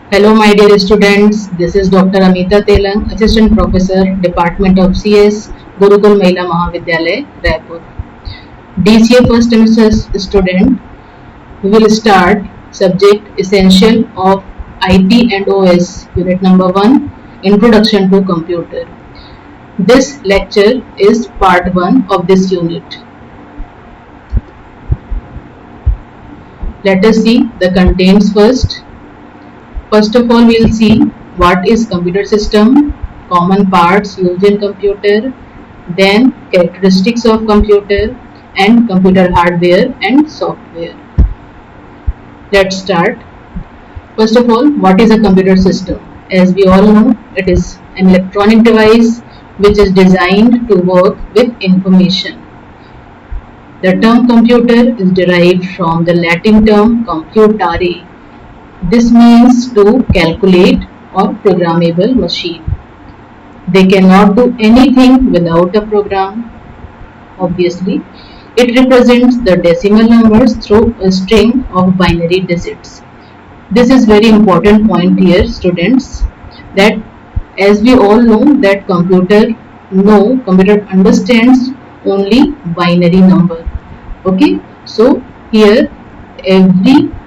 Hello, my dear students. This is Dr. Amita Telang, Assistant Professor, Department of CS, Gurukul Mahila Mahavidyalaya, Raipur. DCA first semester student, we will start subject Essential of IT and OS, Unit number 1, Introduction to Computer. This lecture is part 1 of this unit. Let us see the contents first. First of all, we will see what is computer system, common parts used in computer, then characteristics of computer and computer hardware and software. Let's start. First of all, what is a computer system? As we all know, it is an electronic device which is designed to work with information. The term computer is derived from the Latin term computare. This means to calculate or programmable machine. They cannot do anything without a program. Obviously, it represents the decimal numbers through a string of binary digits. This is very important point here, students, that as we all know that computer understands only binary number. Okay, so here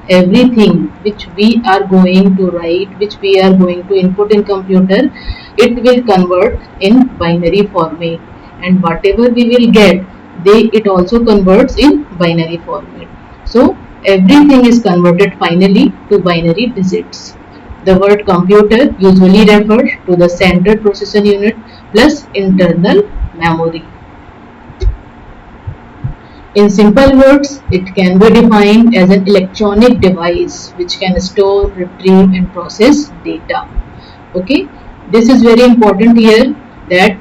everything which we are going to write, which we are going to input in computer, it will convert in binary format, and whatever we will get, it also converts in binary format. So everything is converted finally to binary digits. The word computer usually refers to the central processing unit plus internal memory. In simple words, it can be defined as an electronic device which can store, retrieve and process data. Okay, this is very important here, that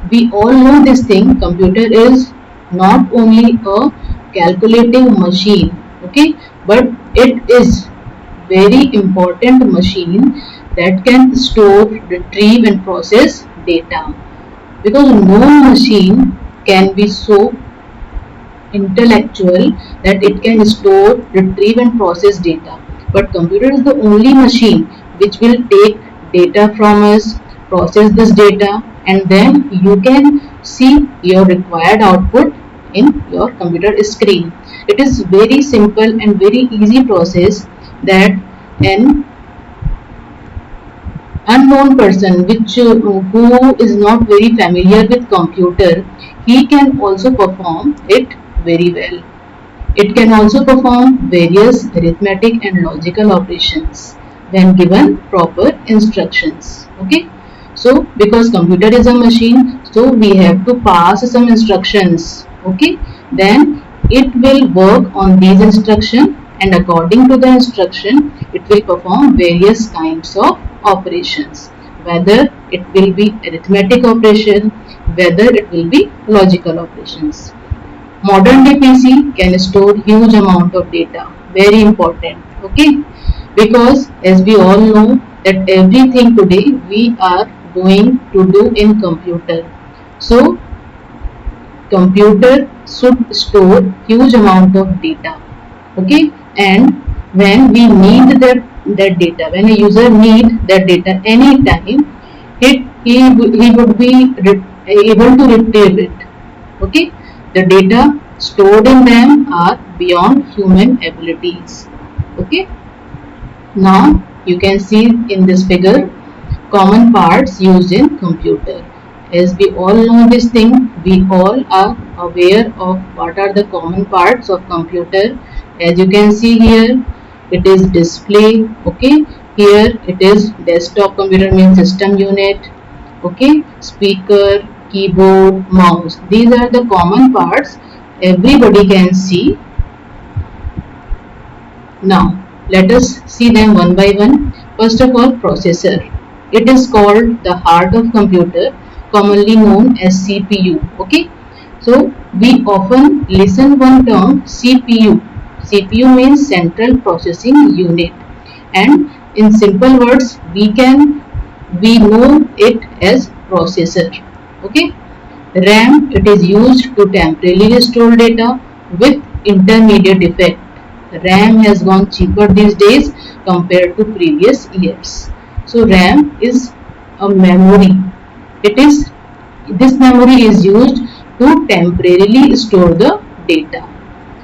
we all know this thing. Computer is not only a calculating machine, okay, but it is very important machine that can store, retrieve and process data, because no machine can be so intellectual that it can store, retrieve and process data. But computer is the only machine which will take data from us, process this data, and then you can see your required output in your computer screen. It is very simple and very easy process that an unknown person who is not very familiar with computer, he can also perform it very well. It can also perform various arithmetic and logical operations when given proper instructions. Okay, so because computer is a machine, so we have to pass some instructions. Okay, then it will work on these instructions, and according to the instruction it will perform various kinds of operations, whether it will be arithmetic operation, whether it will be logical operations. Modern day PC can store huge amount of data. Very important. Okay, because as we all know that everything today we are going to do in computer. So computer should store huge amount of data. Okay, and when we need that data, when a user need that data anytime, he would be able to retrieve it. Okay, the data stored in them are beyond human abilities. Okay, now you can see in this figure common parts used in computer. As we all know this thing, we all are aware of what are the common parts of computer. As you can see here, it is display. Okay, here it is desktop computer, means system unit. Okay, speaker, keyboard, mouse. These are the common parts everybody can see. Now let us see them one by one. First of all, processor. It is called the heart of computer, commonly known as CPU. Okay, so we often listen one term CPU. CPU means central processing unit, and in simple words we know it as processor. Okay, RAM, it is used to temporarily store data with intermediate effect. RAM has gone cheaper these days compared to previous years. So RAM is a memory. It is This memory is used to temporarily store the data.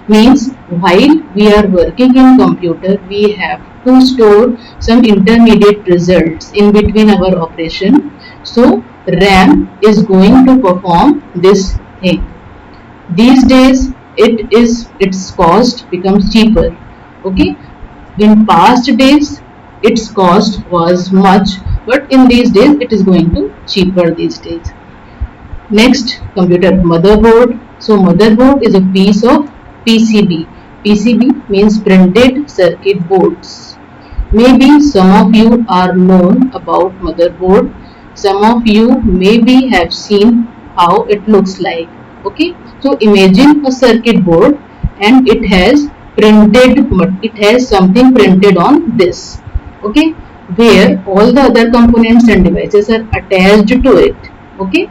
Means while we are working in computer, we have to store some intermediate results in between our operation. So RAM is going to perform this thing. These days its cost becomes cheaper. Okay, in past days its cost was much, but in these days it is going to cheaper these days. Next, computer motherboard. So motherboard is a piece of PCB. PCB means printed circuit boards. Maybe some of you are known about motherboard. Some of you maybe have seen how it looks like. Okay, so imagine a circuit board and it has something printed on this. Okay, where all the other components and devices are attached to it. Okay,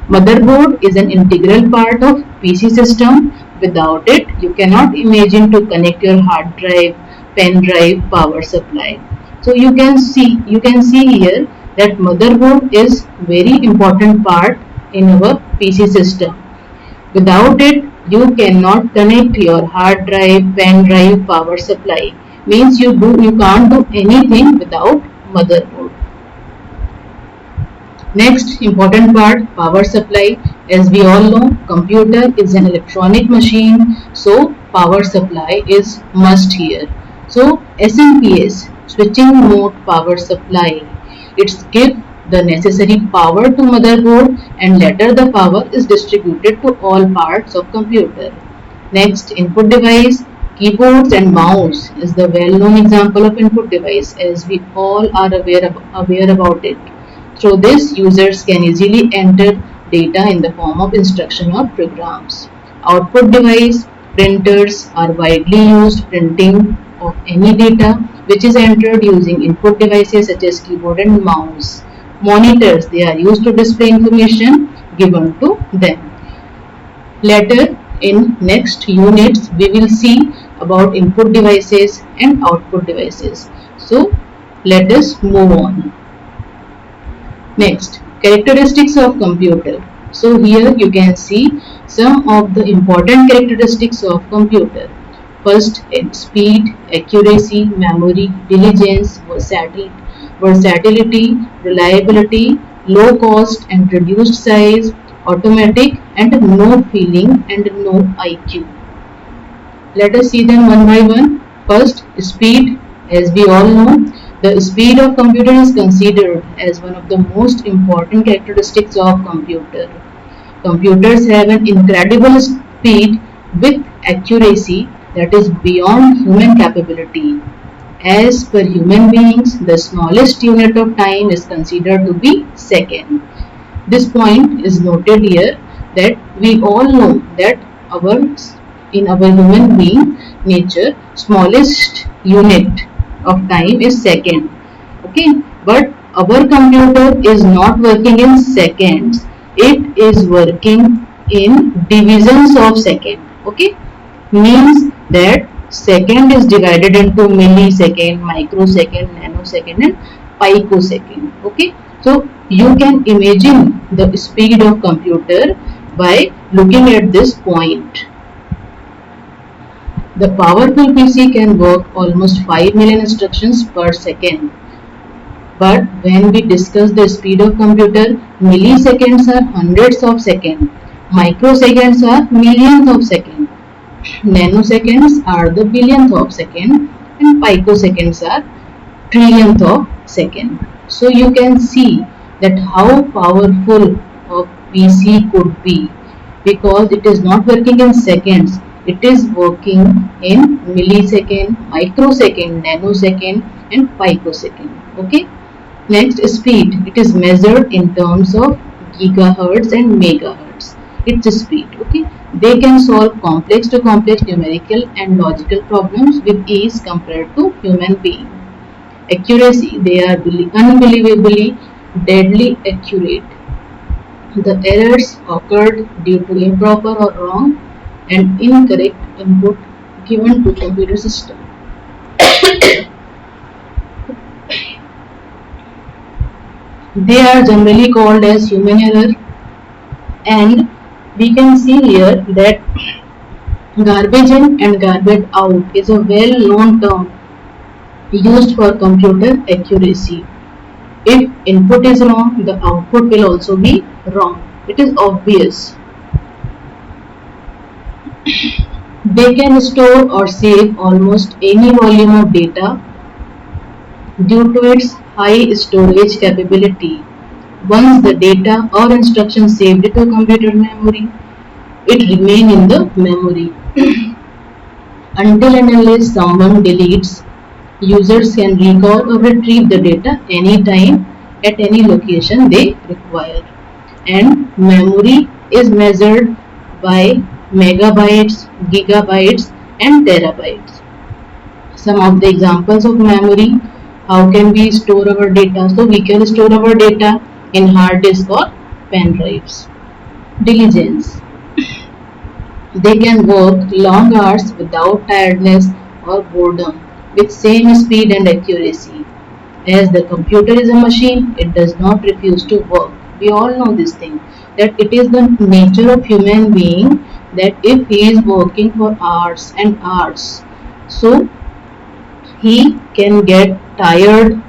motherboard is an integral part of PC system. Without it, you cannot imagine to connect your hard drive, pen drive, power supply. So you can see here that motherboard is very important part in our PC system. Without it, you cannot connect your hard drive, pen drive, power supply. Means you can't do anything without motherboard. Next important part, power supply. As we all know, computer is an electronic machine, so power supply is must here. So SMPS, switching mode power supply. It's give the necessary power to motherboard and later the power is distributed to all parts of computer. Next, input device. Keyboards and mouse is the well-known example of input device, as we all are aware about it. Through this, users can easily enter data in the form of instruction or programs. Output device, printers are widely used printing of any data which is entered using input devices such as keyboard and mouse. Monitors, they are used to display information given to them. Later in next units we will see about input devices and output devices. So let us move on. Next, characteristics of computer. So here you can see some of the important characteristics of computer. First, its speed, accuracy, memory, diligence, versatility, reliability, low cost and reduced size, automatic and no feeling and no IQ. Let us see them one by one. First, speed. As we all know, the speed of computer is considered as one of the most important characteristics of computer. Computers have an incredible speed with accuracy that is beyond human capability. As per human beings, the smallest unit of time is considered to be second. This point is noted here that we all know that our in our human being nature smallest unit of time is second. Okay, but our computer is not working in seconds, it is working in divisions of second. Okay, means that second is divided into millisecond, microsecond, nanosecond and picosecond. Okay, so you can imagine the speed of computer by looking at this point. The powerful PC can work almost 5 million instructions per second. But when we discuss the speed of computer, milliseconds are hundreds of seconds, microseconds are millions of seconds, nanoseconds are the billionth of second, and picoseconds are trillionth of second. So you can see that how powerful a PC could be, because it is not working in seconds, it is working in millisecond, microsecond, nanosecond and picosecond. Okay. Next, speed. It is measured in terms of gigahertz and megahertz. Its speed. Okay. They can solve complex to complex numerical and logical problems with ease compared to human being. Accuracy. They are unbelievably deadly accurate. The errors occurred due to improper or wrong and incorrect input given to computer system. They are generally called as human error, and we can see here that garbage in and garbage out is a well known term used for computer accuracy. If input is wrong, the output will also be wrong. It is obvious. They can store or save almost any volume of data due to its high storage capability. Once the data or instruction saved to computer memory, it remain in the memory. Until and unless someone deletes, users can recall or retrieve the data anytime at any location they require. And memory is measured by megabytes, gigabytes and terabytes. Some of the examples of memory: how can we store our data? So we can store our data in hard disk or pen drives. Diligence: they can work long hours without tiredness or boredom with same speed and accuracy. As the computer is a machine, it does not refuse to work. We all know this thing, that it is the nature of human being that if he is working for hours and hours, so he can get tired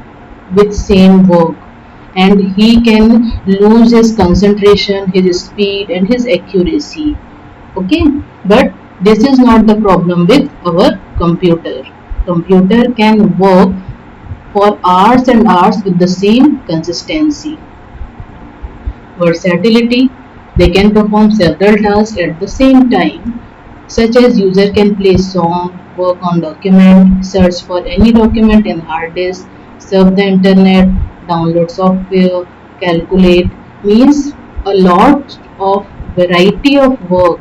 with same work, and he can lose his concentration, his speed and his accuracy. Okay, but this is not the problem with our computer can work for hours and hours with the same consistency. Versatility: they can perform several tasks at the same time, such as user can play song, work on document, search for any document in hard disk, surf the internet, download software, calculate. Means a lot of variety of work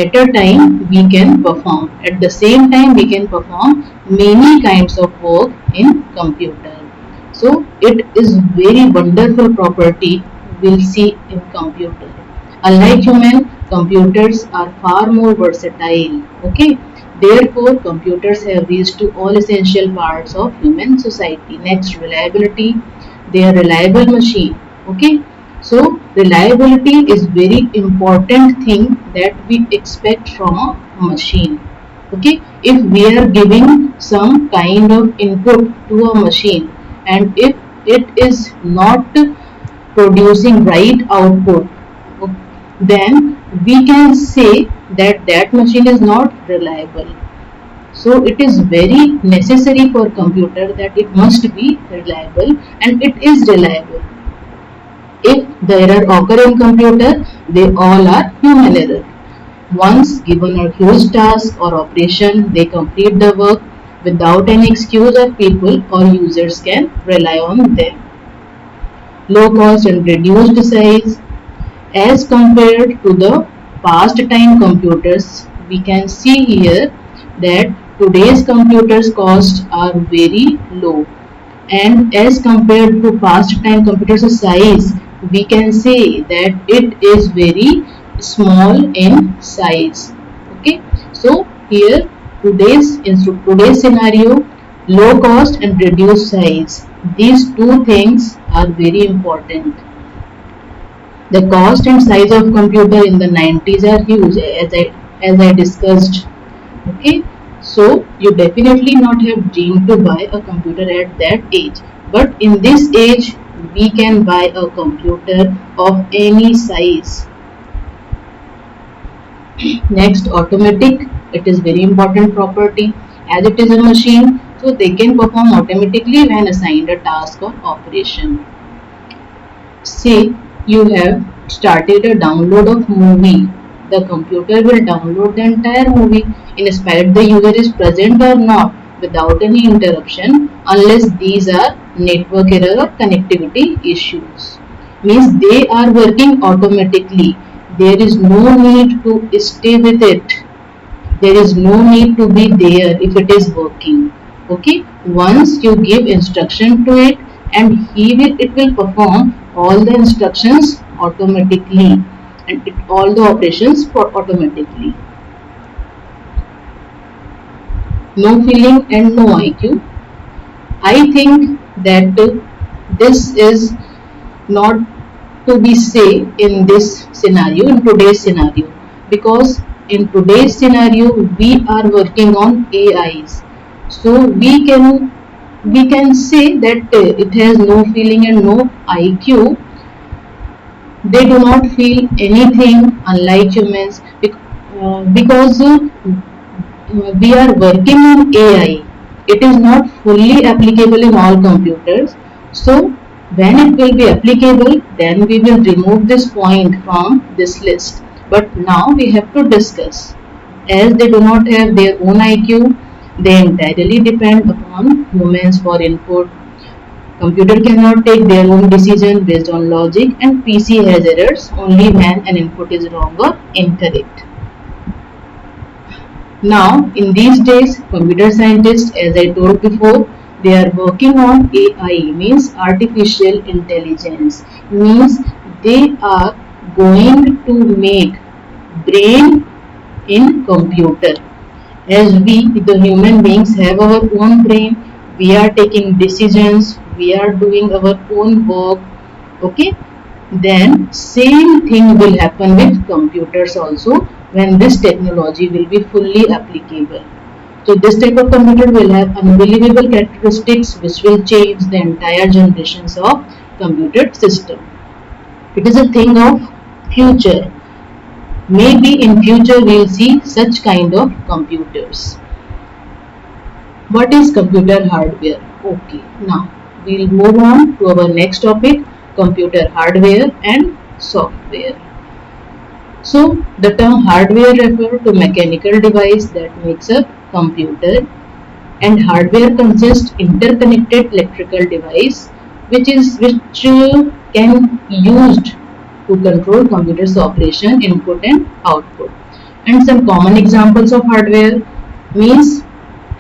at a time we can perform. At the same time we can perform many kinds of work in computer. So it is very wonderful property we'll see in computer. Unlike human, computers are far more versatile. Okay. Therefore, computers have reached to all essential parts of human society. Next, reliability. They are reliable machine. Okay. So reliability is very important thing that we expect from a machine. Okay, if we are giving some kind of input to a machine, and if it is not producing right output, then we can say that that machine is not reliable. So it is very necessary for computer that it must be reliable, and it is reliable. If the error occur in computer, they all are human error. Once given a huge task or operation, they complete the work without any excuse, or people or users can rely on them. Low cost and reduced size. As compared to the past time computers, we can see here that today's computers cost are very low, and as compared to past time computers size, we can say that it is very small in size. Okay, so here today's scenario, low cost and reduced size, these two things are very important. The cost and size of computer in the 90s are huge, as I discussed. Okay, so you definitely not have dreamed to buy a computer at that age, but in this age we can buy a computer of any size. Next, automatic. It is very important property, as it is a machine, so they can perform automatically when assigned a task or operation. Say you have started a download of movie, the computer will download the entire movie in spite the user is present or not, without any interruption, unless these are network error or connectivity issues. Means they are working automatically. There is no need to stay with it. There is no need to be there if it is working. Okay, once you give instruction to it, and it will perform all the instructions automatically, and all the operations for automatically. no feeling and no IQ. I think that this is not to be say in this scenario, in today's scenario, because in today's scenario we are working on AIs, so we can say that it has no feeling and no IQ. They do not feel anything unlike humans because we are working on AI. It is not fully applicable in all computers. So when it will be applicable, then we will remove this point from this list. But now we have to discuss. As they do not have their own IQ, they entirely depend upon humans for input. Computer cannot take their own decision based on logic, and PC has errors only when an input is wrong or incorrect. Now, in these days, computer scientists, as I told before, they are working on AI, means artificial intelligence, means they are going to make brain in computer. As we, the human beings, have our own brain, we are taking decisions, we are doing our own work, okay, then same thing will happen with computers also when this technology will be fully applicable. So this type of computer will have unbelievable characteristics which will change the entire generations of computer system. It is a thing of future. Maybe in future we'll see such kind of computers. What is computer hardware? Okay, now we'll move on to our next topic, computer hardware and software. So the term hardware refers to mechanical device that makes a computer, and hardware consists interconnected electrical device which can used to control computer's operation, input and output. And some common examples of hardware means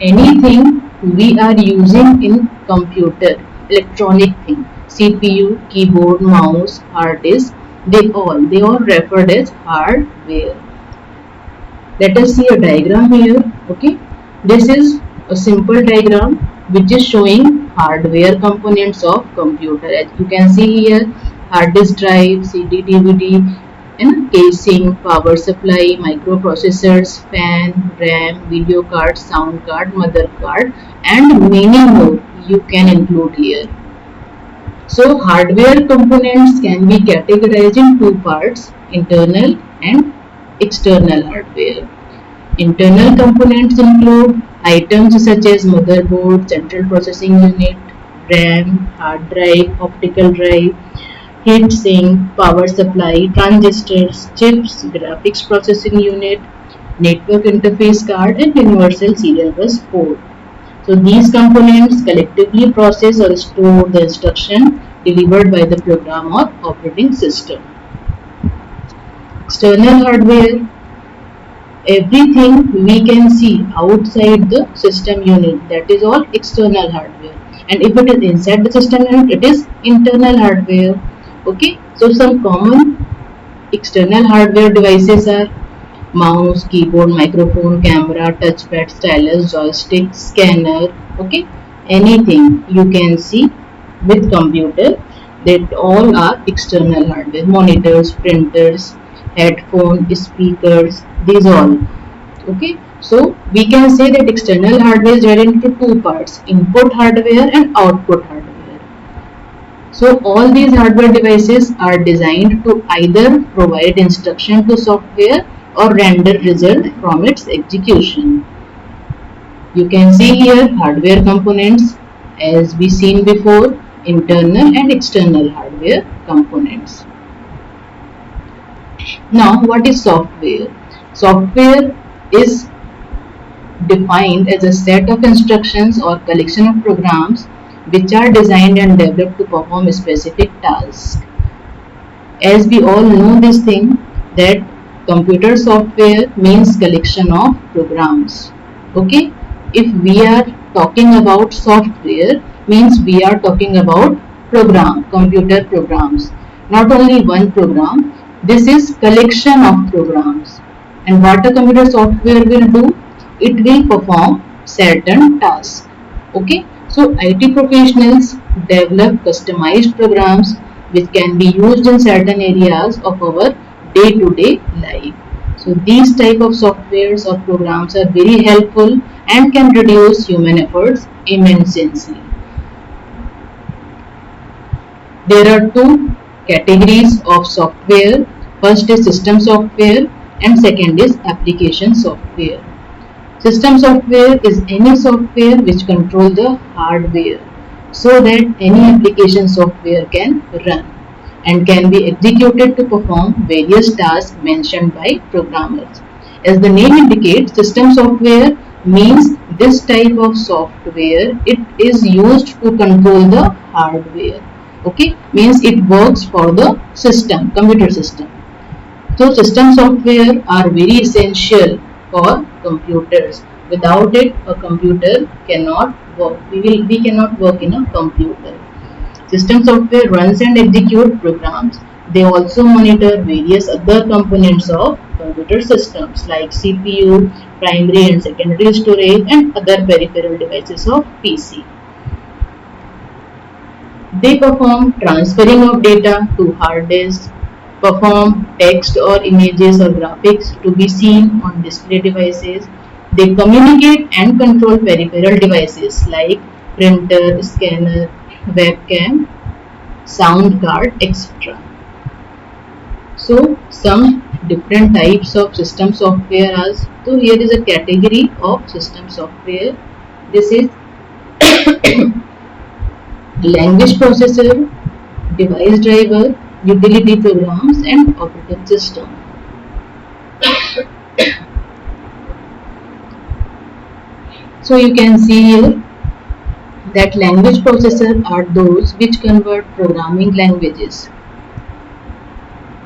anything we are using in computer, electronic thing, CPU, keyboard, mouse, hard disk, they all referred as hardware. Let us see a diagram here. Okay, this is a simple diagram which is showing hardware components of computer. As you can see here, hard disk drive, CD, DVD, and casing, power supply, microprocessors, fan, RAM, video card, sound card, mother card, and many more you can include here. So hardware components can be categorized in two parts, internal and external hardware. Internal components include items such as motherboard, central processing unit, RAM, hard drive, optical drive, heatsink, power supply, transistors, chips, graphics processing unit, network interface card, and universal serial bus port. So these components collectively process or store the instruction delivered by the program or operating system. External hardware, everything we can see outside the system unit, that is all external hardware, and if it is inside the system unit, it is internal hardware. Okay, so some common external hardware devices are mouse, keyboard, microphone, camera, touchpad, stylus, joystick, scanner. Okay, anything you can see with computer, that all are external hardware. Monitors, printers, headphone, speakers, these all. Okay, so we can say that external hardware is divided into two parts, input hardware and output hardware. So all these hardware devices are designed to either provide instruction to software or render result from its execution. You can see here hardware components as we seen before, internal and external hardware components. Now what is software? Software is defined as a set of instructions or collection of programs which are designed and developed to perform a specific task. As we all know this thing, that computer software means collection of programs. Okay, if we are talking about software, means we are talking about computer programs, not only one program. This is collection of programs. And what a computer software will do, it will perform certain tasks. Okay, so IT professionals develop customized programs which can be used in certain areas of our day-to-day life. So these type of softwares or programs are very helpful and can reduce human efforts immensely. There are two categories of software. First is system software and second is application software. System software is any software which control the hardware so that any application software can run and can be executed to perform various tasks mentioned by programmers. As the name indicates, system software means this type of software it is used to control the hardware. Okay, means it works for the system, computer system. So system software are very essential for computers. Without it, a computer cannot work. We cannot work in a computer. System software runs and execute programs. They also monitor various other components of computer systems like CPU, primary and secondary storage, and other peripheral devices of PC. They perform transferring of data to hard disks, perform text or images or graphics to be seen on display devices. They communicate and control peripheral devices like printer, scanner, webcam, sound card, etc. So some different types of system software are. So here is a category of system software. This is language processor, device driver, utility programs and operating system. So you can see here that language processor are those which convert programming languages.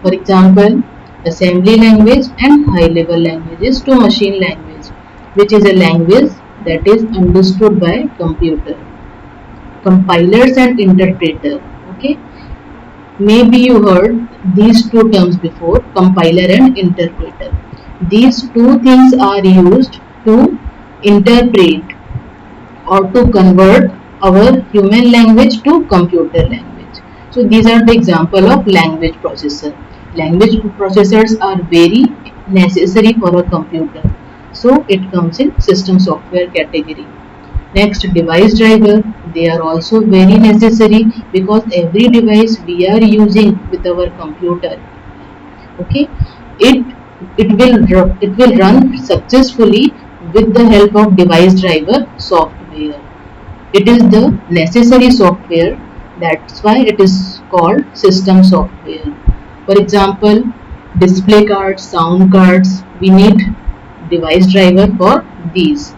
For example, assembly language and high level languages to machine language, which is a language that is understood by computer. Compilers and interpreter. Okay, maybe you heard these two terms before, compiler and interpreter. These two things are used to interpret or to convert our human language to computer language. So these are the example of language processor. Language processors are very necessary for a computer. So it comes in system software category. Next, device driver. They are also very necessary because every device we are using with our computer, okay, it it will run successfully with the help of device driver software. It is the necessary software. That's why it is called system software. For example, display cards, sound cards. We need device driver for these.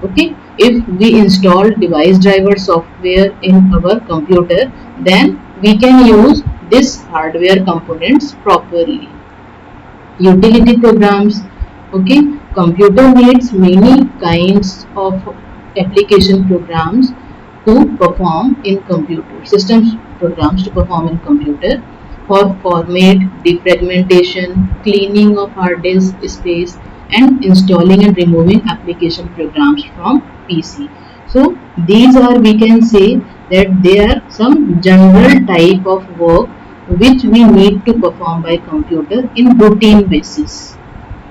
Okay, if we install device driver software in our computer, then we can use this hardware components properly. Utility programs. Okay, computer needs many kinds of application programs to perform in computer, systems programs to perform in computer for format, defragmentation, cleaning of hard disk space and installing and removing application programs from PC. So these are, we can say that they are some general type of work which we need to perform by computer in routine basis.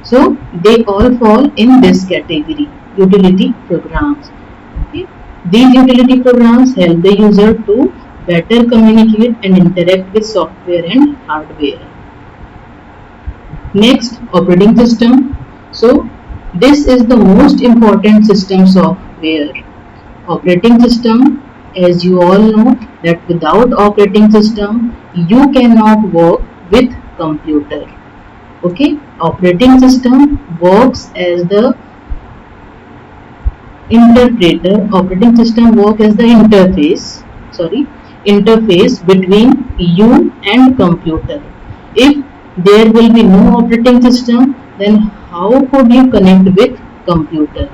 So they all fall in this category, utility programs. Okay. These utility programs help the user to better communicate and interact with software and hardware. Next, operating system. So this is the most important system software. Operating system, as you all know that without operating system you cannot work with computer. Okay, operating system works as the interpreter. Operating system works as the interface between you and computer. If there will be no operating system, then how could you connect with computer?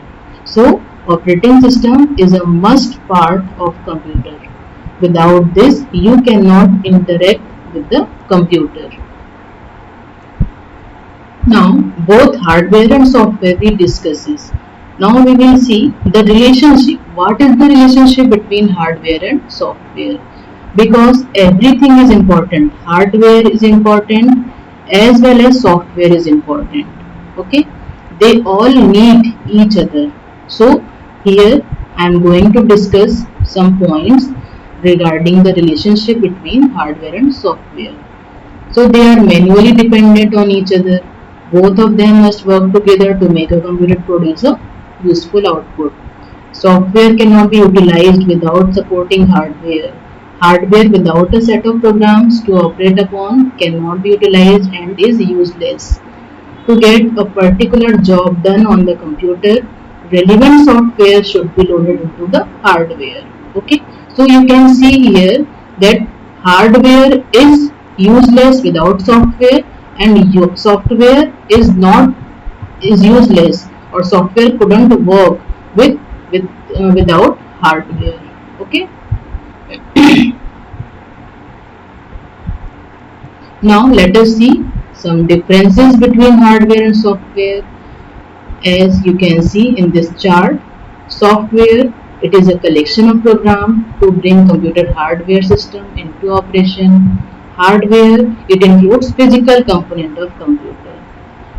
So operating system is a must part of computer. Without this you cannot interact with the computer. Now both hardware and software we discusses. Now we will see the relationship. What is the relationship between hardware and software? Because everything is important. Hardware is important as well as software is important. Okay, they all need each other. So here I am going to discuss some points regarding the relationship between hardware and software. So they are manually dependent on each other. Both of them must work together to make a computer produce a useful output. Software cannot be utilized without supporting hardware. Hardware without a set of programs to operate upon cannot be utilized and is useless. To get a particular job done on the computer, relevant software should be loaded into the hardware. Okay, so you can see here that hardware is useless without software, and software is useless, or software couldn't work with without hardware. Okay, now let us see some differences between hardware and software. As you can see in this chart, software, it is a collection of programs to bring computer hardware system into operation. Hardware, it includes physical component of computer.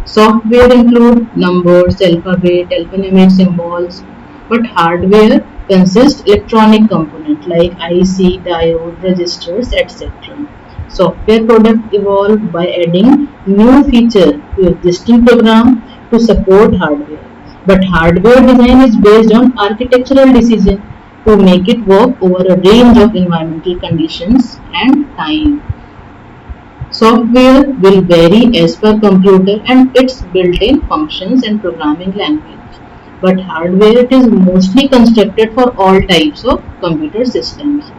Software include numbers, alphabet, alphanumeric symbols, but hardware consists electronic component like IC, diode, registers, etc. Software product evolved by adding new feature to existing program to support hardware. But hardware design is based on architectural decision to make it work over a range of environmental conditions and time. Software will vary as per computer and its built-in functions and programming language. But hardware, it is mostly constructed for all types of computer systems.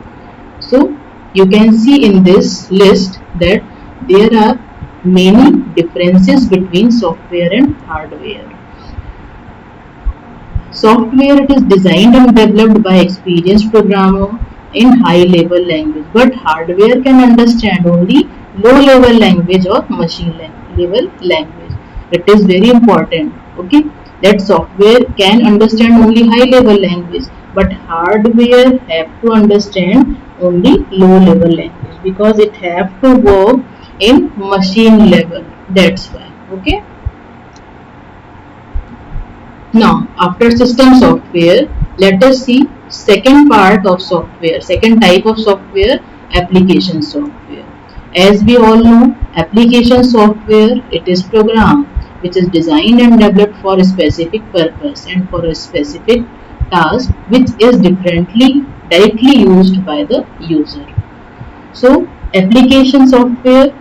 So you can see in this list that there are many differences between software and hardware. Software, it is designed and developed by experienced programmer in high level language, but hardware can understand only low level language or machine level language. It is very important, okay, that software can understand only high level language, but hardware have to understand only low level language because it have to work in machine level. That's why. Okay. Now, after system software, let us see second part of software, second type of software, application software. As we all know, application software, it is program which is designed and developed for a specific purpose and for a specific task which is directly used by the user. So application software,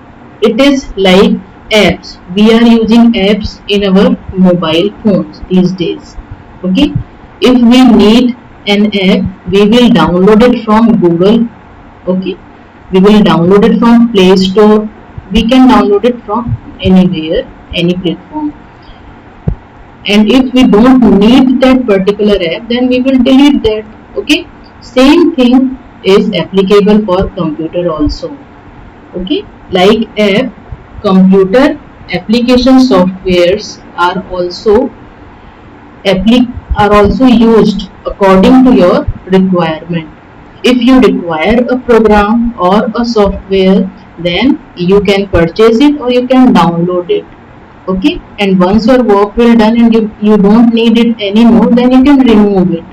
it is like apps. We are using apps in our mobile phones these days. Okay. If we need an app, we will download it from Google. Okay. We will download it from Play Store. We can download it from anywhere, any platform. And if we don't need that particular app, then we will delete that. Okay. Same thing is applicable for computer also. Okay, like app, computer application softwares are also used according to your requirement. If you require a program or a software, then you can purchase it or you can download it. Okay, and once your work will done and you don't need it anymore, then you can remove it.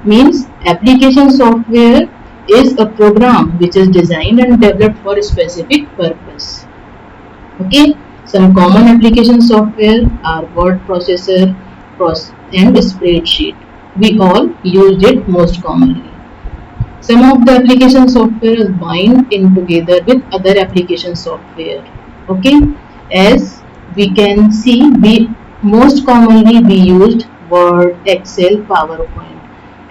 Means application software is a program which is designed and developed for a specific purpose. Okay, some common application software are word processor and spreadsheet. We all use it most commonly. Some of the application software is bind in together with other application software. Okay, as we can see, we most commonly we used Word, Excel, PowerPoint,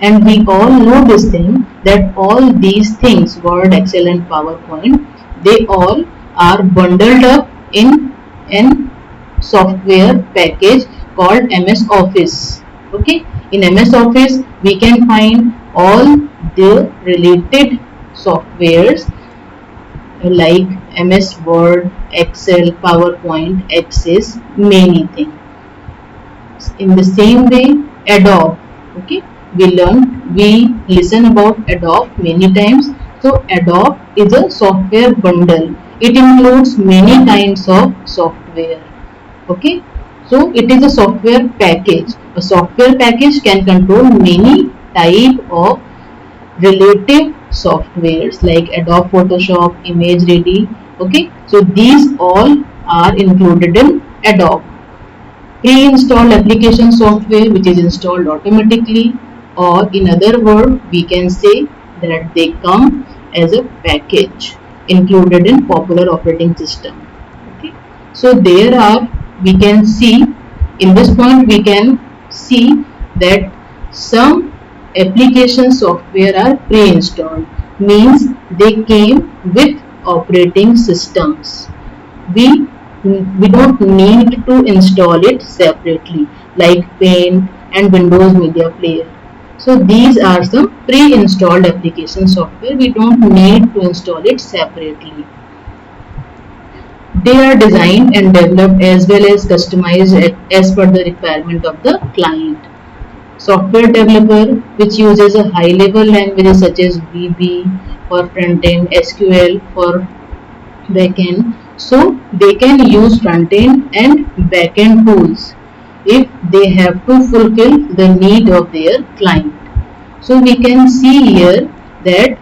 and we all know this thing that all these things, Word, Excel, and PowerPoint, they all are bundled up in an software package called MS Office. Okay, in MS Office we can find all the related softwares like MS Word, Excel, PowerPoint, Access, many things. In the same way, Adobe. Okay, we listen about Adobe many times. So Adobe is a software bundle. It includes many kinds of software. Okay, so it is a software package. A software package can control many type of relative softwares like Adobe Photoshop, Image Ready. Okay, so these all are included in Adobe. Pre-installed application software which is installed automatically, or in other words we can say that they come as a package included in popular operating system. Okay, so there are, we can see, in this point we can see that some application software are pre-installed, means they came with operating systems. We we don't need to install it separately, like Paint and Windows Media Player. So these are some pre-installed application software, we don't need to install it separately. They are designed and developed as well as customized as per the requirement of the client. Software developer which uses a high level languages such as VB for front end, SQL for backend, so they can use front end and backend tools if they have to fulfill the need of their client. So we can see here that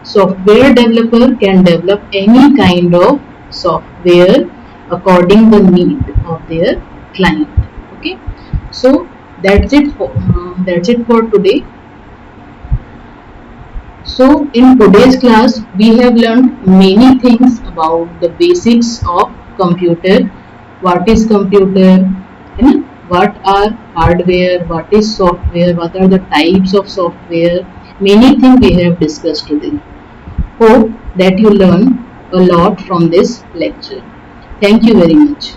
software developer can develop any kind of software according the need of their client. Okay, so that's it for today. So in today's class we have learned many things about the basics of computer. What is computer? And what are hardware? What is software? What are the types of software? Many things we have discussed today. Hope that you learn a lot from this lecture. Thank you very much.